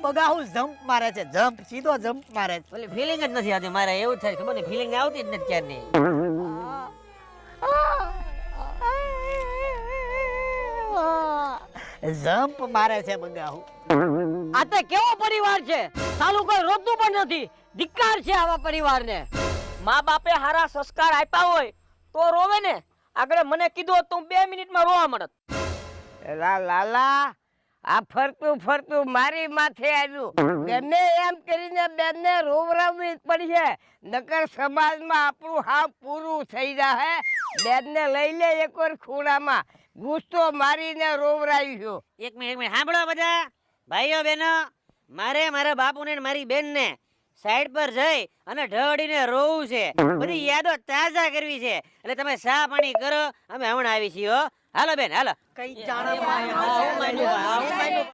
બગાહુ jump મારે છે, jump સીધો જમ્પ મારે છે. ઓલી ફિલિંગ જ નથી આવતી મારે, એવું થાય ખબર નહીં, ફિલિંગ આવતી જ નથી ક્યારની. જમ્પ મારે છે બગાહુ. આ તે કેવો પરિવાર છે, સાલું કોઈ રોકતું પણ નથી. ધિક્કાર છે આવા પરિવારને. મા બાપે હારા સંસ્કાર આપ્યા હોય તો રોવે ને. આગળ મને કીધું તો હું 2 મિનિટમાં રોવા મળત. લાલા આ ફરતું ફરતું મારી માથે આવ્યું. ગમે એમ કરીને બેનને રોવરાવવી પડશે, નકર સમાજમાં આપણું હાવ પૂરું થઈ જાય. બેનને લઈ લે એકવાર ખૂણામાં, ગુસ્સો મારીને રોવરાવીશું. એક મિનિટ સાંભળો બધા ભાઈઓ બહેનો, મારે મારા બાપુને ને મારી બેનને સાઈડ પર જઈ અને ઢળીને રોવું છે. બધી યાદો તાજા કરવી છે. એટલે તમે ચા પાણી કરો, અમે હમણાં આવી છીએ હો. હાલો બેન હાલો. કઈ જાણે